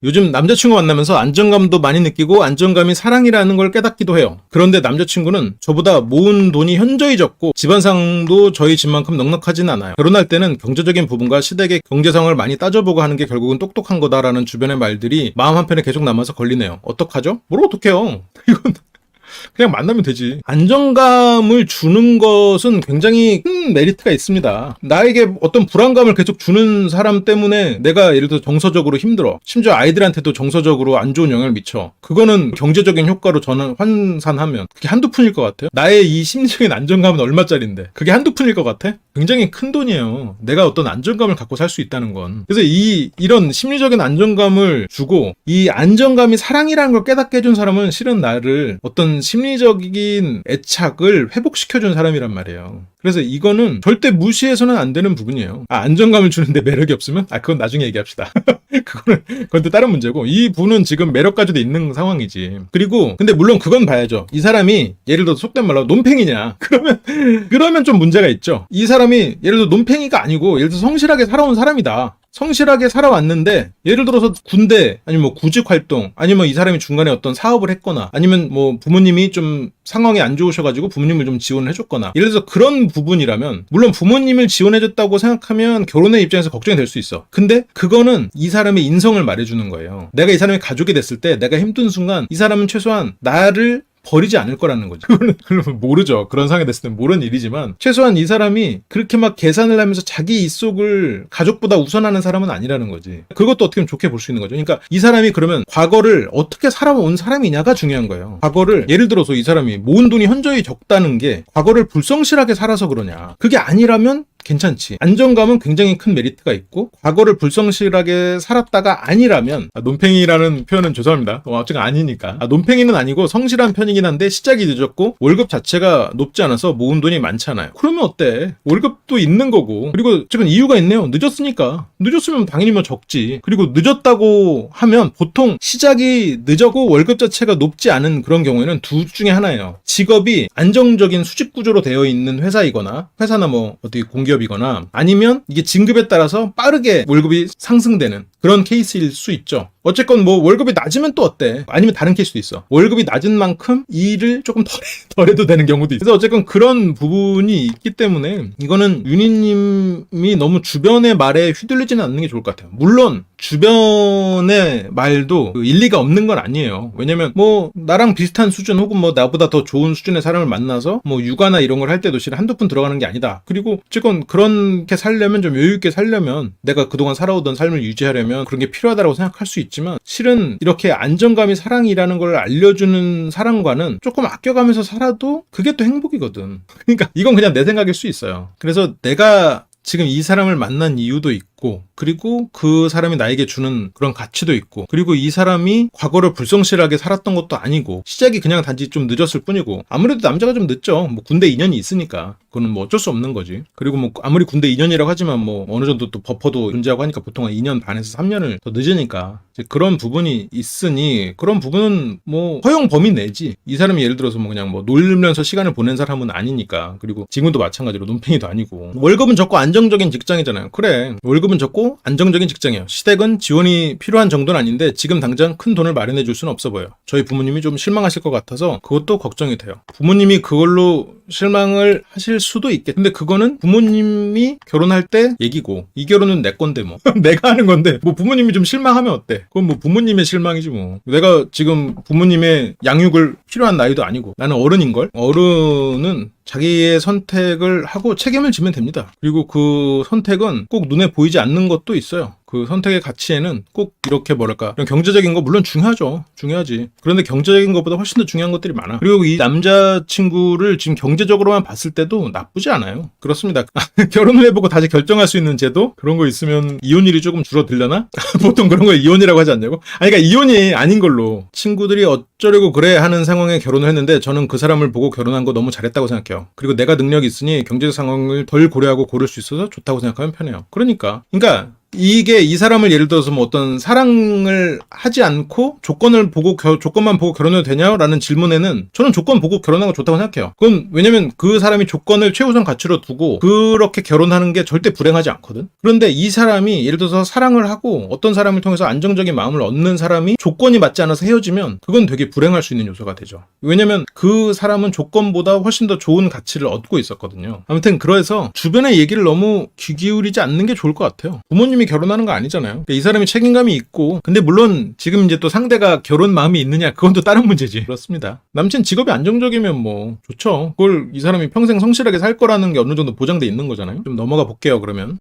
요즘 남자친구 만나면서 안정감도 많이 느끼고 안정감이 사랑이라는 걸 깨닫기도 해요. 그런데 남자친구는 저보다 모은 돈이 현저히 적고 집안상도 저희 집만큼 넉넉하진 않아요. 결혼할 때는 경제적인 부분과 시댁의 경제 상황을 많이 따져보고 하는 게 결국은 똑똑한 거다라는 주변의 말들이 마음 한편에 계속 남아서 걸리네요. 어떡하죠? 뭘 어떡해요? 이건 그냥 만나면 되지. 안정감을 주는 것은 굉장히 큰 메리트가 있습니다. 나에게 어떤 불안감을 계속 주는 사람 때문에 내가 예를 들어 정서적으로 힘들어. 심지어 아이들한테도 정서적으로 안 좋은 영향을 미쳐. 그거는 경제적인 효과로 저는 환산하면 그게 한두 푼일 것 같아요. 나의 이 심리적인 안정감은 얼마짜린데 그게 한두 푼일 것 같아? 굉장히 큰 돈이에요. 내가 어떤 안정감을 갖고 살 수 있다는 건. 그래서 이런 심리적인 안정감을 주고 이 안정감이 사랑이라는 걸 깨닫게 해준 사람은 실은 나를 어떤 심리적인 애착을 회복시켜준 사람이란 말이에요. 그래서 이거는 절대 무시해서는 안 되는 부분이에요. 안정감을 주는데 매력이 없으면? 그건 나중에 얘기합시다. 그건 또 다른 문제고, 이 분은 지금 매력까지도 있는 상황이지. 그리고, 근데 물론 그건 봐야죠. 이 사람이, 예를 들어 속된 말로 논팽이냐? 그러면 좀 문제가 있죠. 이 사람이, 예를 들어 논팽이가 아니고, 예를 들어 성실하게 살아온 사람이다. 성실하게 살아왔는데 예를 들어서 군대 아니면 뭐 구직 활동 아니면 이 사람이 중간에 어떤 사업을 했거나 아니면 뭐 부모님이 좀 상황이 안 좋으셔가지고 부모님을 좀 지원을 해줬거나 예를 들어서 그런 부분이라면 물론 부모님을 지원해줬다고 생각하면 결혼의 입장에서 걱정이 될 수 있어. 근데 그거는 이 사람의 인성을 말해주는 거예요. 내가 이 사람이 가족이 됐을 때 내가 힘든 순간 이 사람은 최소한 나를 버리지 않을 거라는 거죠. 그거는 모르죠. 그런 상황이 됐을 땐 모르는 일이지만 최소한 이 사람이 그렇게 막 계산을 하면서 자기 입속을 가족보다 우선하는 사람은 아니라는 거지. 그것도 어떻게 보면 좋게 볼 수 있는 거죠. 그러니까 이 사람이 그러면 과거를 어떻게 살아온 사람이냐가 중요한 거예요. 과거를 예를 들어서 이 사람이 모은 돈이 현저히 적다는 게 과거를 불성실하게 살아서 그러냐. 그게 아니라면 괜찮지. 안정감은 굉장히 큰 메리트가 있고 과거를 불성실하게 살았다가 아니라면 논팽이라는 표현은 죄송합니다. 어쨌든 아니니까. 논팽이는 아니고 성실한 편이긴 한데 시작이 늦었고 월급 자체가 높지 않아서 모은 돈이 많잖아요. 그러면 어때? 월급도 있는 거고 그리고 지금 이유가 있네요. 늦었으니까. 늦었으면 당연히 뭐 적지. 그리고 늦었다고 하면 보통 시작이 늦었고 월급 자체가 높지 않은 그런 경우에는 둘 중에 하나예요. 직업이 안정적인 수직 구조로 되어 있는 회사이거나 회사나 뭐 어떻게 공기업이거나 아니면 이게 진급에 따라서 빠르게 월급이 상승되는 그런 케이스일 수 있죠. 어쨌건 뭐 월급이 낮으면 또 어때? 아니면 다른 케이스도 있어. 월급이 낮은 만큼 일을 조금 덜 해도 되는 경우도 있어. 그래서 어쨌건 그런 부분이 있기 때문에 이거는 윤희님이 너무 주변의 말에 휘둘리지는 않는 게 좋을 것 같아요. 물론 주변의 말도 일리가 없는 건 아니에요. 왜냐면 뭐 나랑 비슷한 수준 혹은 뭐 나보다 더 좋은 수준의 사람을 만나서 뭐 육아나 이런 걸 할 때도 실은 한두 푼 들어가는 게 아니다. 그리고 어쨌건 그렇게 살려면 좀 여유 있게 살려면 내가 그동안 살아오던 삶을 유지하려면 그런 게 필요하다고 생각할 수 있지만 실은 이렇게 안정감이 사랑이라는 걸 알려주는 사람과는 조금 아껴가면서 살아도 그게 또 행복이거든. 그러니까 이건 그냥 내 생각일 수 있어요. 그래서 내가 지금 이 사람을 만난 이유도 있고 그리고 그 사람이 나에게 주는 그런 가치도 있고 그리고 이 사람이 과거를 불성실하게 살았던 것도 아니고 시작이 그냥 단지 좀 늦었을 뿐이고 아무래도 남자가 좀 늦죠. 뭐 군대 2년이 있으니까 그거는 뭐 어쩔 수 없는 거지. 그리고 뭐 아무리 군대 2년이라고 하지만 뭐 어느 정도 또 버퍼도 존재하고 하니까 보통 한 2년 반에서 3년을 더 늦으니까 이제 그런 부분이 있으니 그런 부분은 뭐 허용 범위 내지. 이 사람이 예를 들어서 뭐 그냥 뭐 놀면서 시간을 보낸 사람은 아니니까. 그리고 지금도 마찬가지로 논팽이도 아니고 월급은 적고 안정적인 직장이잖아요. 그래 월급은 적고 안정적인 직장이에요. 시댁은 지원이 필요한 정도는 아닌데 지금 당장 큰 돈을 마련해 줄 수는 없어 보여요. 저희 부모님이 좀 실망하실 것 같아서 그것도 걱정이 돼요. 부모님이 그걸로 실망을 하실 수도 있겠. 근데 그거는 부모님이 결혼할 때 얘기고 이 결혼은 내 건데 뭐 내가 하는 건데 뭐 부모님이 좀 실망하면 어때? 그건 뭐 부모님의 실망이지 뭐. 내가 지금 부모님의 양육을 필요한 나이도 아니고 나는 어른인걸? 어른은 자기의 선택을 하고 책임을 지면 됩니다. 그리고 그 선택은 꼭 눈에 보이지 않는 것도 있어요. 그 선택의 가치에는 꼭 이렇게 뭐랄까 이런 경제적인 거 물론 중요하죠. 중요하지. 그런데 경제적인 것보다 훨씬 더 중요한 것들이 많아. 그리고 이 남자친구를 지금 경제적으로만 봤을 때도 나쁘지 않아요. 그렇습니다. 결혼을 해보고 다시 결정할 수 있는 제도? 그런 거 있으면 이혼율이 조금 줄어들려나? 보통 그런 걸 이혼이라고 하지 않냐고? 그러니까 이혼이 아닌 걸로 친구들이 어쩌려고 그래 하는 상황에 결혼을 했는데 저는 그 사람을 보고 결혼한 거 너무 잘했다고 생각해요. 그리고 내가 능력이 있으니 경제적 상황을 덜 고려하고 고를 수 있어서 좋다고 생각하면 편해요. 그러니까 이게 이 사람을 예를 들어서 뭐 어떤 사랑을 하지 않고 조건만 보고 결혼해도 되냐라는 질문에는 저는 조건 보고 결혼하는 거 좋다고 생각해요. 그건 왜냐면 그 사람이 조건을 최우선 가치로 두고 그렇게 결혼하는 게 절대 불행하지 않거든. 그런데 이 사람이 예를 들어서 사랑을 하고 어떤 사람을 통해서 안정적인 마음을 얻는 사람이 조건이 맞지 않아서 헤어지면 그건 되게 불행할 수 있는 요소가 되죠. 왜냐면 그 사람은 조건보다 훨씬 더 좋은 가치를 얻고 있었거든요. 아무튼 그래서 주변의 얘기를 너무 귀 기울이지 않는 게 좋을 것 같아요. 부모님이 결혼하는 거 아니잖아요. 그러니까 이 사람이 책임감이 있고, 근데 물론 지금 이제 또 상대가 결혼 마음이 있느냐 그건 또 다른 문제지. 그렇습니다. 남친 직업이 안정적이면 뭐 좋죠. 그걸 이 사람이 평생 성실하게 살 거라는 게 어느 정도 보장돼 있는 거잖아요. 좀 넘어가 볼게요. 그러면